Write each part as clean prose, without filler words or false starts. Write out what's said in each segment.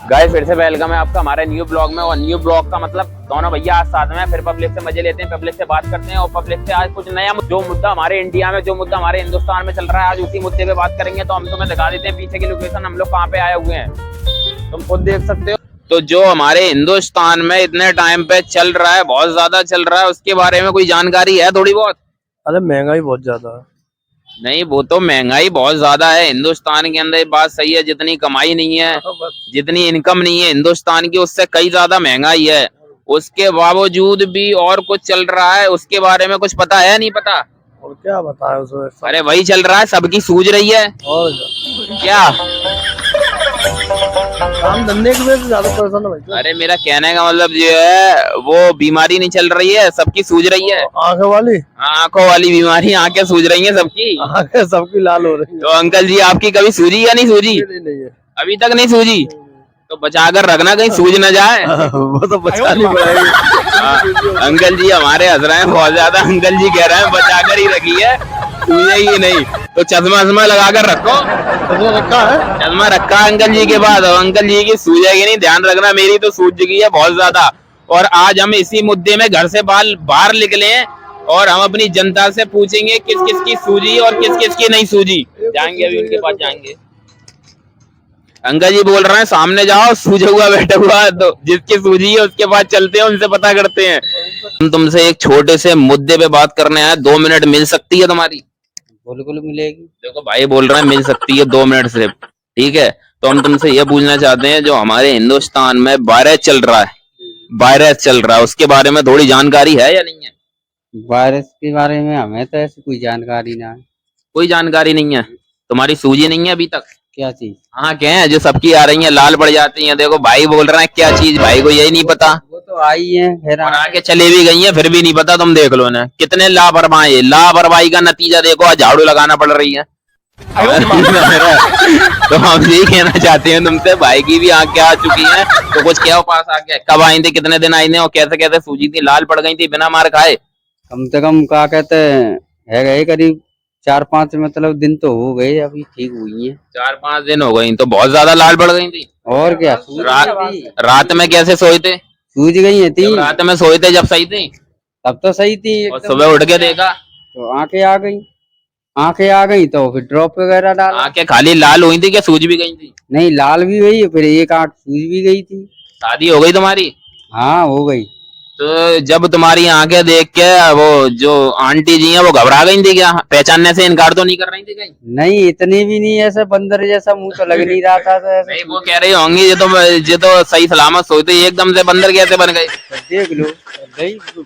Guys फिर से welcome है आपका हमारे न्यू ब्लॉग में। और न्यू ब्लॉग का मतलब दोनों भैया आज साथ में हैं, फिर पब्लिक से मजे लेते हैं, पब्लिक से बात करते हैं और पब्लिक से आज कुछ नया जो मुद्दा हमारे इंडिया में, जो मुद्दा हमारे हिंदुस्तान में चल रहा है, आज उसी मुद्दे पे बात करेंगे। तो हम तुम्हें दिखा देते हैं पीछे की लोकेशन, हम लोग कहाँ पे आए हुए हैं, तुम खुद देख सकते हो। तो जो हमारे हिंदुस्तान में इतने टाइम पे चल रहा है, बहुत ज्यादा चल रहा है, उसके बारे में कोई जानकारी है थोड़ी बहुत? अरे महंगाई बहुत ज्यादा है। नहीं, वो तो महंगाई बहुत ज्यादा है हिंदुस्तान के अंदर, बात सही है। जितनी कमाई नहीं है, जितनी इनकम नहीं है हिंदुस्तान की, उससे कई ज्यादा महंगाई है। उसके बावजूद भी और कुछ चल रहा है, उसके बारे में कुछ पता है? नहीं पता? और क्या बताएं उसमें। अरे वही चल रहा है, सबकी सूझ रही है। और क्या काम धंधे की वजह से ज्यादा परेशान है भाई। अरे मेरा कहने का मतलब जो है, वो बीमारी नहीं चल रही है, सबकी सूझ रही है। आंखें वाली, आंखों वाली बीमारी, आंखें सूझ रही है सबकी। आंखें सबकी लाल हो रही है। तो अंकल जी आपकी कभी सूझी या नहीं सूझी? नहीं है, अभी तक नहीं सूझी? तो बचा कर रखना, कहीं सूझ न जाए। वो तो बचानी पड़ेगी। अंकल जी हमारे हंस रहे हैं बहुत ज्यादा। अंकल जी कह रहे हैं बचा कर ही रखी है, सूझेगी नहीं। तो चश्मा लगा कर रखो। रखा है, चश्मा रखा अंकल जी के बाद। अंकल जी की सूझेगी नहीं, ध्यान रखना। मेरी तो सूझ गई है बहुत ज्यादा। और आज हम इसी मुद्दे में घर से बाहर निकले और हम अपनी जनता से पूछेंगे किस किस की सूझी और किस किस की नहीं सूझी। जाएंगे अभी उनके पास जाएंगे। अंकल जी बोल रहे हैं सामने जाओ, सूझा हुआ बैठा हुआ, तो जिसकी सूझी है उसके पास चलते हैं, उनसे पता करते हैं। हम तुमसे एक छोटे से मुद्दे पे बात करने आए, 2 मिनट मिल सकती है तुम्हारी? बिल्कुल मिलेगी। देखो भाई बोल रहे हैं मिल सकती है 2 मिनट सिर्फ, ठीक है? तो हम तुमसे ये पूछना चाहते हैं, जो हमारे हिंदुस्तान में वायरस चल रहा है, उसके बारे में थोड़ी जानकारी है या नहीं है? वायरस के बारे में हमें तो ऐसी कोई जानकारी ना है। कोई जानकारी नहीं है? तुम्हारी सूझी नहीं है अभी तक? क्या चीज? हाँ क्या है जो सबकी आ रही है, लाल पड़ जाती है। देखो भाई बोल रहे हैं क्या चीज, भाई को यही नहीं पता। वो तो आई है, फिर और आगे चले भी गई है, फिर भी नहीं पता। तुम देख लो ना कितने लापरवाही है। लापरवाही का नतीजा देखो, आज झाड़ू लगाना पड़ रही है। तो हम यही कहना चाहते हैं तुमसे, भाई की भी आंखें आ चुकी हैं, तो कुछ क्या पास आ गया? कब आई थी, कितने दिन आई थी और कैसे कैसे सूजी थी, लाल पड़ गई थी बिना मार खाए? कम से कम क्या कहते हैं, है गए करीब 4-5 मतलब दिन तो हो गए, अभी ठीक हुई है। 4-5 दिन हो गई तो बहुत ज्यादा लाल पड़ गई थी। और क्या? रात में कैसे सोए थे? सूझ गई है थी। रात में सोए थे जब सही थी, तब तो सही थी। और सुबह उठ के देखा तो आंखें आ गई तो फिर ड्रॉप वगैरह डाल। आंखें खाली लाल हुई थी क्या सूझ भी गई थी? नहीं, लाल भी हुई, फिर एक आंख सूझ भी गई थी। शादी हो गई तुम्हारी? हाँ हो गई। तो जब तुम्हारी आंखें देख के वो जो आंटी जी हैं वो घबरा गई थी क्या? पहचानने से इनकार तो नहीं कर रही थी कहीं? नहीं, इतनी भी नहीं, ऐसा बंदर जैसा मुंह तो लग नहीं रहा था। तो ऐसा नहीं, वो कह रही होंगी ये तो सही सलामत सोई थी, एकदम से बंदर कैसे बन गए? देख लो,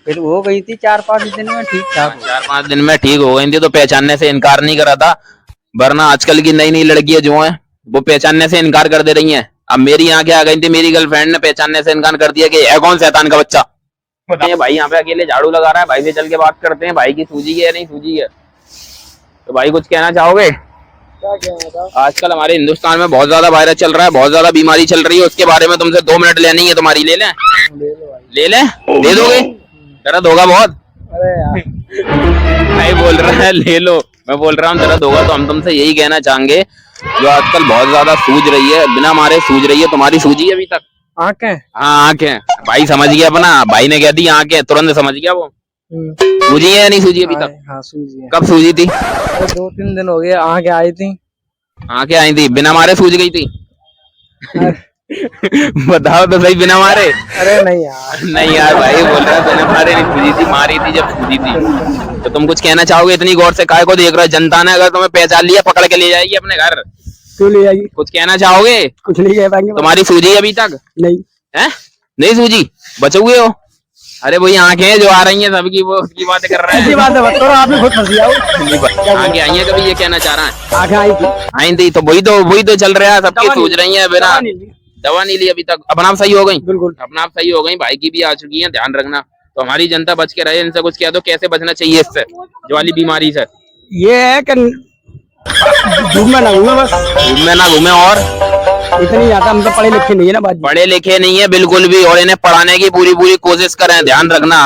फिर हो गई थी 4-5 दिन में ठीक ठाक। 4-5 दिन में ठीक हो गई थी, तो पहचानने से इनकार नहीं करा था। वरना आजकल की नई नई लड़कियां जो हैं वो पहचानने से इनकार कर दे रही हैं। अब मेरी आंखें आ गई थी, मेरी गर्लफ्रेंड ने पहचानने से इनकार कर दिया कि है कौन शैतान का बच्चा। भाई यहाँ पे अकेले झाड़ू लगा रहा है, भाई से चल के बात करते हैं, भाई की सूझी है या नहीं सूझी है। तो भाई कुछ कहना चाहोगे? क्या कहना था? आजकल हमारे हिंदुस्तान में बहुत ज्यादा वायरस चल रहा है, बहुत ज्यादा बीमारी चल रही है, उसके बारे में तुमसे 2 मिनट लेनी है तुम्हारी। ले लें? ले लें? दे दोगे? दर्द होगा बहुत? अरे यार भाई बोल रहा है ले लो, मैं बोल रहा हूँ दर्द होगा। तो हम तुमसे यही कहना चाहेंगे, जो आजकल बहुत ज्यादा सूझ रही है, बिना मारे सूझ रही है, तुम्हारी सूझी है अभी तक? आंखें? हाँ आंखें। भाई समझ गया अपना, भाई ने कह दी आंखें, तुरंत समझ गया वो। सूझी है या नहीं सूझी अभी तक? हाँ सूझी है। कब सूझी थी? 2-3 दिन हो गए, आंखें आई थी। आंखें आई थी, बिना मारे सूझ गई थी? बताओ तो सही, बिना मारे? अरे नहीं यार, नहीं यार, भाई बोल रहा है बिना मारे नहीं सूझी थी, मारी थी जब सूझी थी। तो तुम कुछ कहना चाहोगे? इतनी गौर से काय को देख रहे हो? जनता ने अगर तुम्हें पहचान लिया, पकड़ के ले जाएगी अपने घर। क्यों ले जाएगी? कुछ कहना चाहोगे? कुछ नहीं कह पाएंगे। तुम्हारी सूझी अभी तक? नहीं है? नहीं सूझी? बचे हुए हो? अरे वही आंखें जो आ रही हैं सबकी, वो उसकी बातें कर रहे हैं। बात है, बता रहा आपने खुद फंस जाओ। आंखें आई हैं कभी, ये कहना चाह रहा है? आंखें आई थी। आई थी तो वही तो चल रहा है, सबकी सूझ रही है बिना दवा नहीं ली अभी तक। अपना आप सही हो गई? बिल्कुल अपना आप सही हो गई, भाई की भी आ चुकी है, ध्यान रखना। तो हमारी जनता बच के रहे, इनसे कुछ कह दो कैसे बचना चाहिए इससे, जो वाली बीमारी से। ये है कि धूप में ना घूमे, बस धूप में ना घूमे। और इतनी ज्यादा हम तो पढ़े लिखे नहीं है ना बात। पढ़े लिखे नहीं है बिल्कुल भी, और इन्हें पढ़ाने की पूरी कोशिश करें, ध्यान रखना।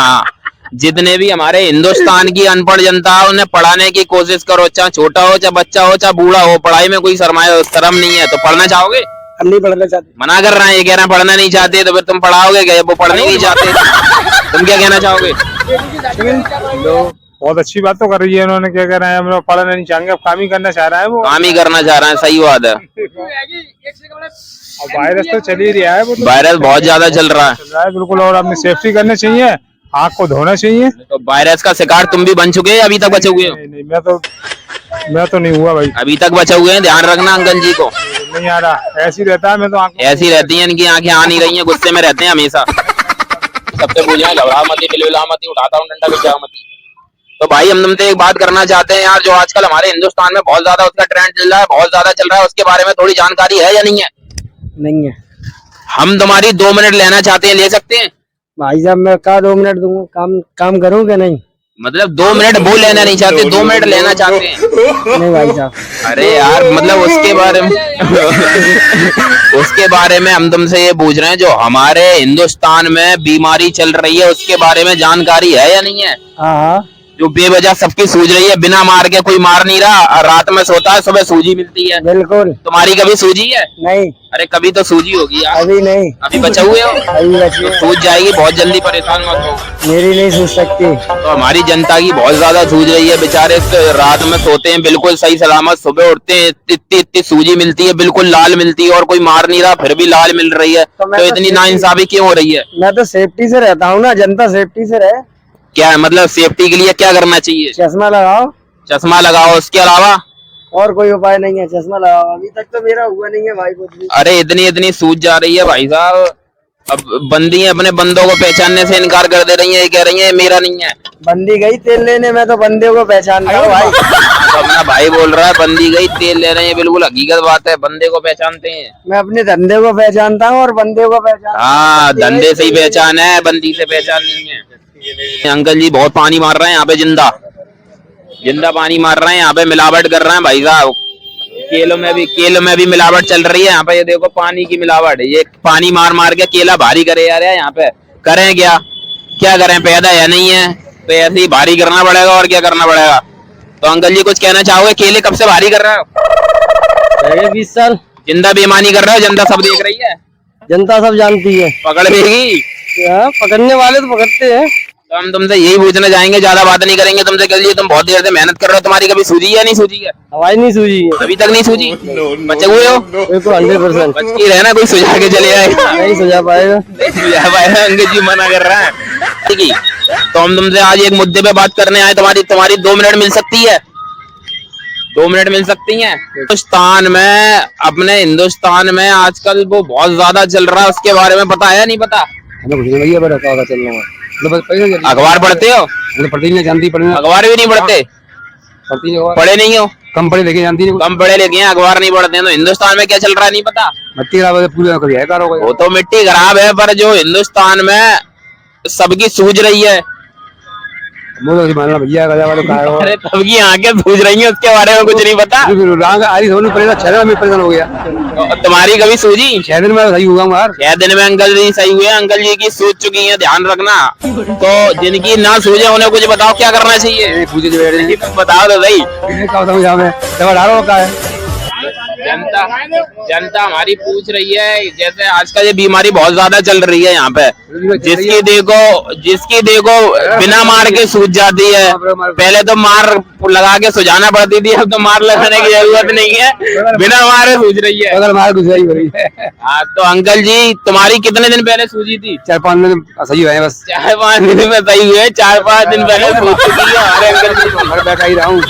जितने भी हमारे हिंदुस्तान की अनपढ़ जनता है, उन्हें पढ़ाने की कोशिश करो, चाहे छोटा हो, चाहे बच्चा हो, चाहे बूढ़ा हो। पढ़ाई में कोई शर्म नहीं है। तो पढ़ना चाहोगे? नहीं पढ़ना चाहते। मना कर रहे हैं, ये कह रहे हैं पढ़ना नहीं चाहते, तो फिर तुम पढ़ाओगे क्या? वो पढ़ने नहीं चाहते, तुम क्या कहना चाहोगे? बहुत अच्छी बात तो कर रही है उन्होंने, क्या कह रहे हैं, हम लोग पढ़ना नहीं चाहेंगे, अब काम ही करना चाह रहा है वो। काम ही करना चाह रहे हैं, सही बात है। अब वायरस तो चल ही रहा है, वो तो वायरस बहुत ज्यादा चल रहा है। चल रहा है बिल्कुल, और अपनी सेफ्टी करनी चाहिए, आँख को धोना चाहिए। तो वायरस का शिकार तुम भी बन चुके हैं, अभी तक बचे हुए हो? नहीं, मैं तो नहीं हुआ भाई, अभी तक बचे हुए हैं, ध्यान रखना अंकल जी को। नहीं आ रहा, ऐसी रहता है, मैं तो आँख ऐसी रहती हैं, इनकी आंखें आ नहीं रही हैं, गुस्से में रहते हैं हमेशा। सबसे पूछ रहे हैं घबरा मती, बिलबिला मती, उठाता हूँ डंडा बिछा मती। तो भाई हम तुमसे एक बात करना चाहते हैं यार, जो आजकल हमारे हिंदुस्तान में बहुत ज्यादा उसका ट्रेंड चल रहा है, बहुत ज्यादा चल रहा है, उसके बारे में थोड़ी जानकारी है या नहीं है? नहीं है हम तुम्हारी 2 मिनट लेना चाहते हैं, ले सकते हैं? भाई साहब, मैं कहा 2 मिनट दूंगा, काम करूँ क्या? नहीं मतलब 2 मिनट वो लेना नहीं चाहते, 2 मिनट लेना चाहते हैं? नहीं भाई साहब। अरे यार मतलब उसके बारे में उसके बारे में हम तुमसे ये पूछ रहे हैं, जो हमारे हिंदुस्तान में बीमारी चल रही है उसके बारे में जानकारी है या नहीं है? हाँ, जो बेवजह सबकी सूझ रही है, बिना मार के कोई मार नहीं रहा, और रात में सोता है, सुबह सूजी मिलती है। बिल्कुल। तुम्हारी कभी सूजी है? नहीं, अरे कभी तो सूजी होगी यार। अभी नहीं। अभी बचे हुए हो? अभी बची तो है। सूझ जाएगी, बहुत जल्दी परेशान मत हो। मेरी नहीं सूझ सकती। तो हमारी जनता की बहुत ज्यादा सूझ रही है, बेचारे रात में सोते हैं बिल्कुल सही सलामत, सुबह उठते हैं इतनी सूजी मिलती है, बिल्कुल लाल मिलती है, और कोई मार नहीं रहा फिर भी लाल मिल रही है। तो इतनी नाइंसाफी क्यों हो रही है? मैं तो सेफ्टी से रहता हूँ ना, जनता सेफ्टी से रहे। क्या मतलब सेफ्टी के लिए क्या करना चाहिए? चश्मा लगाओ। चश्मा लगाओ, उसके अलावा और कोई उपाय नहीं है, चश्मा लगाओ। अभी तक तो मेरा हुआ नहीं है भाई कुछ भी। अरे इतनी सूझ जा रही है भाई साहब, अब बंदी अपने बंदों को पहचानने से इनकार कर दे रही है, ये कह रही है मेरा नहीं है। बंदी गई तेल लेने, में तो बंदे को पहचानता हूँ भाई। तो अपना भाई बोल रहा है बंदी गई तेल ले रहे हैं, बिल्कुल हकीकत बात है, बंदे को पहचानते हैं। मैं अपने धंधे को पहचानता हूँ और बंदे को पहचानता हूँ। हाँ, धंधे से ही पहचान है, बंदी से पहचान नहीं है। अंकल जी बहुत पानी मार रहे हैं यहाँ पे, जिंदा पानी मार रहे हैं यहाँ पे, मिलावट कर रहे हैं भाई साहब। केलों में भी मिलावट चल रही है यहाँ पे, ये देखो पानी की मिलावट, ये पानी मार मार के केला भारी करे जा रहे हैं यहाँ पे। करें क्या करें, पैदा या नहीं है तो ऐसे ही भारी करना पड़ेगा, और क्या करना पड़ेगा। तो अंकल जी कुछ कहना चाहोगे? केले कब से भारी कर रहे हो? 20 साल। जिंदा बेईमानी कर रहे हो, जनता सब देख रही है, जनता सब जानती है। पकड़ लेगी। पकड़ने वाले तो पकड़ते हैं। तो हम तुमसे यही पूछना चाहेंगे, ज्यादा बात नहीं करेंगे तुमसे, कल जी तुम बहुत देर से मेहनत कर रहे हो, तुम्हारी कभी सूझी या नहीं सूझी है? हवाई नहीं सूझी है अभी तक नहीं सूझी? बचे हुए हो? बिल्कुल 100%। बच के रहना, कोई सुझा के चले जाएगा। नहीं सुझा पाएगा। सुझा पाएगा, अंकल जी मना कर रहा है। ठीक है, तो हम तुमसे आज एक मुद्दे पे बात करने आए, तुम्हारी 2 मिनट मिल सकती है? 2 मिनट मिल सकती हैं? अपने हिंदुस्तान में आजकल वो बहुत ज्यादा चल रहा है, उसके बारे में पता है या नहीं पता? अखबार पढ़ते हो? अखबार भी नहीं पढ़ते? पढ़े नहीं हो? कम पढ़े लिखे जानती नहीं, कम पढ़े लिखे हैं, अखबार नहीं पढ़ते हैं, तो हिंदुस्तान में क्या चल रहा है नहीं पता? मिट्टी खराब है, पूरे कभी है कार हो गया। वो तो मिट्टी खराब है, पर जो हिंदुस्तान में सबकी सूझ रही है, भैया अरे सबकी आंखें सूझ रही हैं, उसके बारे में कुछ नहीं पता? परेशान हो गया। तुम्हारी कभी सूझी? 6 दिन में सही हुआ यार। 6 दिन में अंकल जी सही हुए? अंकल जी की सूझ चुकी है, ध्यान रखना। तो जिनकी ना सूझे उन्हें कुछ बताओ, क्या करना चाहिए? बताओ तो सही। दवा डालो का है। जनता हमारी पूछ रही है, जैसे आजकल ये बीमारी बहुत ज्यादा चल रही है यहाँ पे, जिसकी देखो बिना मार के सूझ जाती है। पहले तो मार लगा के सुझाना पड़ती थी, अब तो मार लगाने की जरूरत नहीं है, बिना मारे सूझ रही है। अगर मार गुजराई हो रही है। हाँ, तो अंकल जी तुम्हारी कितने दिन पहले सूझी थी? 4-5 दिन सही हुए हैं बस। 4-5 दिन में सही हुए? 4-5 दिन पहले सूझ चुकी है हमारे अंकल जी। घर बैठा ही रहा हूँ,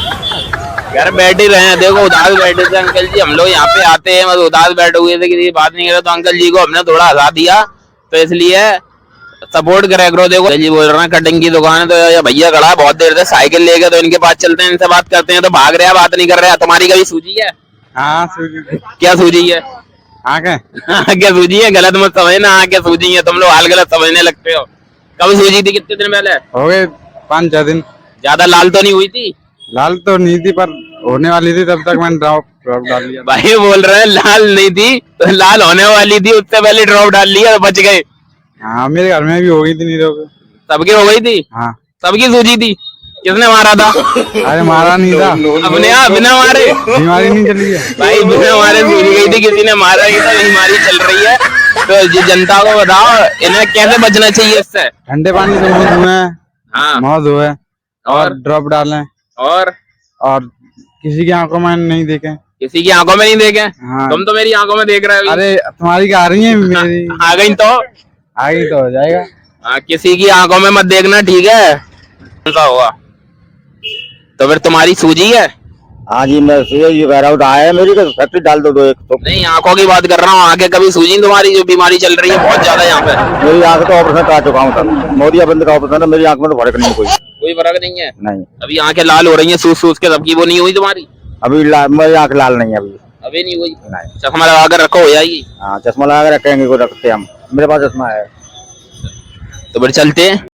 घर बैठे रहे हैं, देखो उदास बैठे थे अंकल जी, हम लोग यहाँ पे आते हैं, मतलब उदास बैठे हुए थे, किसी बात नहीं करे, तो अंकल जी को हमने थोड़ा हंसा दिया, तो इसलिए सपोर्ट करे करो। देखो जी बोल रहे हैं कटिंग की दुकान है, तो ये भैया खड़ा बहुत देर से साइकिल लेके, तो इनके पास चलते हैं, इनसे बात करते हैं, तो भाग रहे हैं, बात नहीं कर रहे हैं। तुम्हारी कभी सूझी है? हाँ सूझी। क्या सूझी है? आँखें सूझी है? गलत मत समझना, आँखें सूझी है, तुम लोग हाल गलत समझने लगते हो। कब सूझी थी, कितने दिन पहले? हो गए 5-6 दिन। ज्यादा लाल तो नहीं हुई थी? लाल तो नहीं थी, पर होने वाली थी, तब तक मैंने ड्रॉप डाल लिया। भाई बोल रहे हैं लाल नहीं थी, तो लाल होने वाली थी, उससे पहले ड्रॉप डाल लिया, बच गए। हाँ, मेरे घर में भी हो गई थी, नहीं रोक। सबकी हो गई थी? हाँ, सबकी सूझी थी? किसने मारा था? अरे मारा नहीं था, अपने आप बिना मारे? बीमारी नहीं चली है। भाई बिना मारे सूझ गई थी, किसी ने मारा ही था, बीमारी चल रही है। तो ये जनता को बताओ इन्हें कैसे बचना चाहिए इससे? ठंडे पानी से मुंह धोए, हाँ, मुंह धोए और और ड्रॉप डालें और और किसी की आंखों में नहीं देखें। किसी की आंखों में नहीं देखें? हाँ। तुम तो मेरी आंखों में देख रहे हो। अरे तुम्हारी क्या आ रही है, मेरी आ गई तो आगे तो हो जाएगा। किसी की आंखों में मत देखना, ठीक है? ऐसा होगा तो फिर तुम्हारी सूजी है? हाँ जी, मैं ये कह रहा हूँ आया मेरी को फैक्ट्री डाल दो एक तो। नहीं, आंखों की बात कर रहा हूँ। आगे कभी सूजी नहीं तुम्हारी? जो बीमारी चल रही है बहुत ज्यादा यहाँ पे। मेरी आंख तो ऑपरेशन करा चुका हूँ सर, मोदिया बंद का ऑपरेशन है, मेरी आंख में तो फर्क नहीं कोई फर्क नहीं है? नहीं। अभी आंखें लाल हो रही हैं सूज सूज के, सबकी वो नहीं हुई तुम्हारी? अभी मेरी आंख लाल नहीं है अभी। अभी नहीं हुई? नहीं। चश्मा लगा कर रखो, हो जाएगी। हाँ, चश्मा लगा के रखेंगे को रखते हम, मेरे पास चश्मा है। तो फिर चलते हैं।